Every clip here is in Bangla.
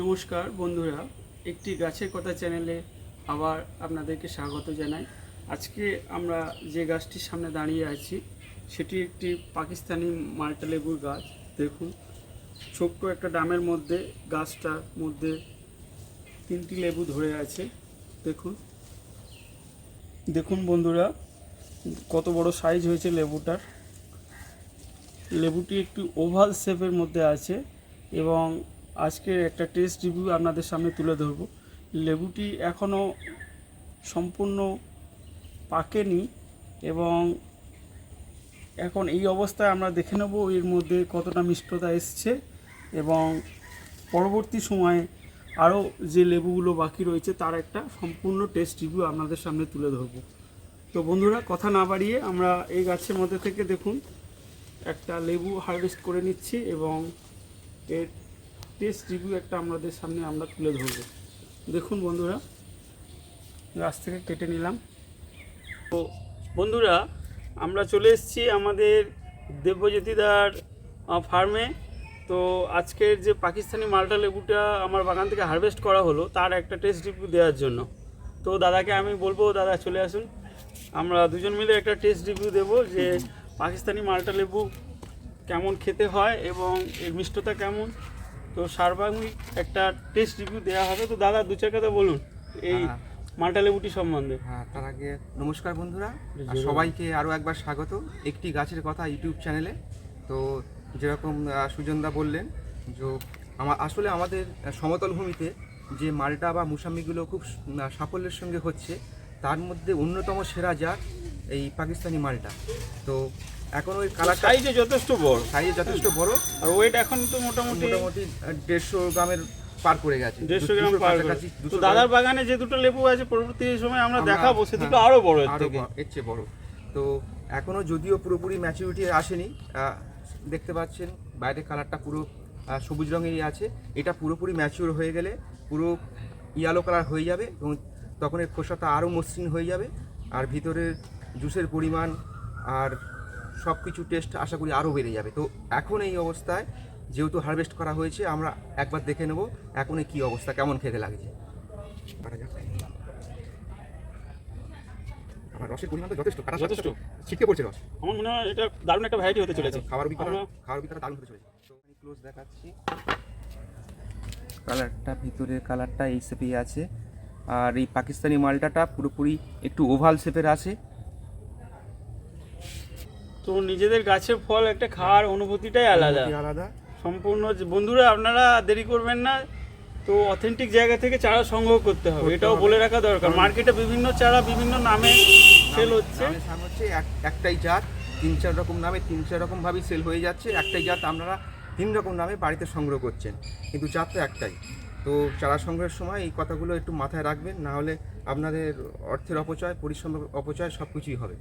নমস্কার বন্ধুরা, একটি গাছের কথা চ্যানেলে আবার আপনাদেরকে স্বাগত জানাই। আজকে আমরা যে গাছটির সামনে দাঁড়িয়ে আছি সেটি একটি পাকিস্তানি মাল্টা লেবুর গাছ। দেখুন, ছোট্ট একটা ডামের মধ্যে গাছটার মধ্যে 3টি লেবু ধরে আছে। দেখুন দেখুন বন্ধুরা, কত বড় সাইজ হয়েছে লেবুটার। লেবুটি একটু ওভাল শেপের মধ্যে আছে এবং আজকে একটা টেস্ট রিভিউ আপনাদের সামনে তুলে ধরব। লেবুটি এখনও সম্পূর্ণ পাকেনি এবং এখন এই অবস্থায় আমরা দেখে নেব এর মধ্যে কতটা মিষ্টতা এসছে এবং পরবর্তী সময়ে আরও যে লেবুগুলো বাকি রয়েছে তার একটা সম্পূর্ণ টেস্ট রিভিউ আপনাদের সামনে তুলে ধরব। তো বন্ধুরা, কথা না বাড়িয়ে আমরা এই গাছের মধ্যে থেকে দেখুন একটা লেবু হারভেস্ট করে নিচ্ছি এবং এর টেস্ট রিভিউ একটা আমাদের সামনে আমরা তুলে ধরব। দেখুন বন্ধুরা, গাছ থেকে কেটে নিলাম। তো বন্ধুরা, আমরা চলে এসেছি আমাদের দেবজ্যোতিদার ফার্মে। তো আজকের যে পাকিস্তানি মাল্টা লেবুটা আমার বাগান থেকে হারভেস্ট করা হলো তার একটা টেস্ট রিভিউ দেওয়ার জন্য। তো দাদাকে আমি বলবো, দাদা চলে আসুন, আমরা দুজন মিলে একটা টেস্ট রিভিউ দেবো যে পাকিস্তানি মাল্টা লেবু কেমন খেতে হয় এবং এর মিষ্টতা কেমন। তো সার্বাঙ্গিক একটা টেস্ট রিভিউ দেওয়া হবে। তো দাদা দু চার কথা বলুন এই মাল্টা লেবুটি সম্বন্ধে। তার আগে নমস্কার বন্ধুরা, আর সবাইকে আরও একবার স্বাগত একটি গাছের কথা ইউটিউব চ্যানেলে। তো যেরকম সুজনদা বললেন যে আসলে আমাদের সমতল ভূমিতে যে মাল্টা বা মুসাম্বিগুলো খুব সাফল্যের সঙ্গে হচ্ছে, তার মধ্যে অন্যতম সেরা জাত এই পাকিস্তানি মাল্টা। তো এখন ওই কালার সাইজে যথেষ্ট বড় আর ওয়েট এখন তো মোটামুটি 150 গ্রামের পার করে গেছে, 150 গ্রাম পার করে। তো দাদার বাগানে যে দুটো লেবু আছে পরবর্তী সময় আমরা দেখাবো, সে দুটো আরো বড়, এর চেয়ে বড়। তো এখনো যদিও পুরোপুরি ম্যাচুরিটি আসেনি, দেখতে পাচ্ছেন বাইরের কালারটা পুরো সবুজ রঙেরই আছে। এটা পুরোপুরি ম্যাচিওর হয়ে গেলে পুরো ইয়েলো কালার হয়ে যাবে এবং তখন এর খোসাটা আরও মসৃণ হয়ে যাবে আর ভিতরের জুসের পরিমাণ আর সব কিছু টেস্ট আশা করি আরও বেড়ে যাবে। তো এখন এই অবস্থায় যেহেতু হারভেস্ট করা হয়েছে, আমরা একবার দেখে নেব এখন কী অবস্থা, কেমন খেতে লাগছে। আমার রসের পরিমাণ তো যথেষ্ট ছিটকে পড়ছে রস। আমার মনে হয় এটা দারুণ একটা ভ্যারাইটি হতে চলেছে, খাওয়ার অভিজ্ঞতা দারুণ হতে চলেছে। তো আমি ক্লোজ দেখাচ্ছি, কালারটা ভিতরের কালারটা এই শেপেই আছে আর এই পাকিস্তানি মালটাটা পুরোপুরি একটু ওভাল শেপের আছে। তো নিজেদের গাছের ফল একটা খাওয়ার অনুভূতিটাই আলাদা সম্পূর্ণ। বন্ধুরা, আপনারা দেরি করবেন না, তো অথেন্টিক জায়গা থেকে চারা সংগ্রহ করতে হবে, এটাও বলে রাখা দরকার। মার্কেটে বিভিন্ন চারা বিভিন্ন নামে সেল হচ্ছে, একটাই জাত 3-4 রকম নামে 3-4 রকমভাবেই সেল হয়ে যাচ্ছে। একটাই জাত আপনারা 3 রকম নামে বাড়িতে সংগ্রহ করছেন, কিন্তু জাত তো একটাই। তো চারা সংগ্রহের সময় এই কথাগুলো একটু মাথায় রাখবেন, না হলে আপনাদের অর্থের অপচয়, পরিশ্রমের অপচয় সব কিছুই হবে।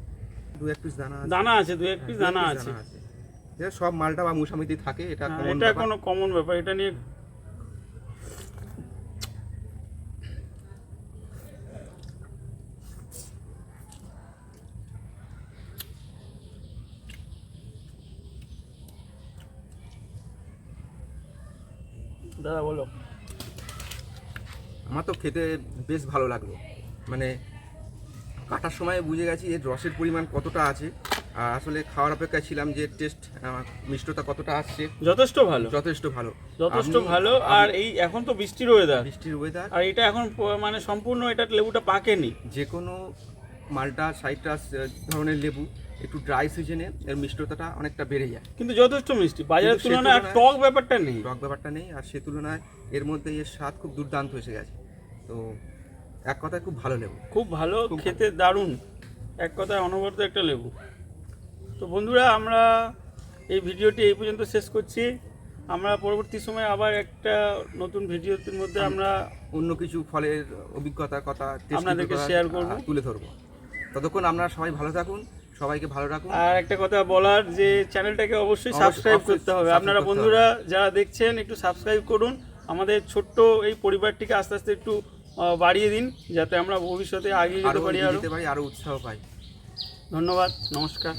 2-1 পিস দানা আছে, 2-1 পিস দানা আছে। সব মালটা বা মুসাম্বিতে থাকে, এটা কোনো কমন ব্যাপার। এটা নিয়ে দাদা বলো। আমার তো খেতে বেশ ভালো লাগলো, মানে কাটার সময় বুঝে গেছি এর রসের পরিমাণ কতটা আছে। আর আসলে খাওয়ার অপেক্ষায় ছিলাম যে টেস্ট মিষ্টতা কতটা আসছে। যথেষ্ট ভালো। আর এই এখন তো বৃষ্টির ওয়েদার, আর এটা এখন মানে সম্পূর্ণ এটা লেবুটা পাকেনি। যে কোনো মাল্টা সাইট্রাস ধরনের লেবু একটু ড্রাই সিজনে এর মিষ্টতাটা অনেকটা বেড়ে যায়, কিন্তু যথেষ্ট মিষ্টি, বাজারের তুলনায় আর টক ব্যাপারটা নেই। আর সে তুলনায় এর মধ্যে এর স্বাদ খুব দুর্দান্ত এসে গেছে। তো এক কথায় খুব ভালো লেবু, খুব ভালো খেতে, দারুণ, এক কথায় অনবরত একটা লেবু। তো বন্ধুরা, আমরা এই ভিডিওটি এই পর্যন্ত শেষ করছি। আমরা পরবর্তী সময় আবার একটা নতুন ভিডিওর মধ্যে আমরা অন্য কিছু ফলের অভিজ্ঞতার কথা আপনাদেরকে শেয়ার করব, তুলে ধরবো। ততক্ষণ আপনারা সবাই ভালো থাকুন, সবাইকে ভালো রাখুন। আর একটা কথা বলার, যে চ্যানেলটাকে অবশ্যই সাবস্ক্রাইব করতে হবে। আপনারা বন্ধুরা যারা দেখছেন একটু সাবস্ক্রাইব করুন, আমাদের ছোট্ট এই পরিবারটিকে আস্তে আস্তে একটু বাড়িয়ে দিন, যাতে আমরা ভবিষ্যতে এগিয়ে যেতে পারি, আরও উৎসাহ পাই। ধন্যবাদ, নমস্কার।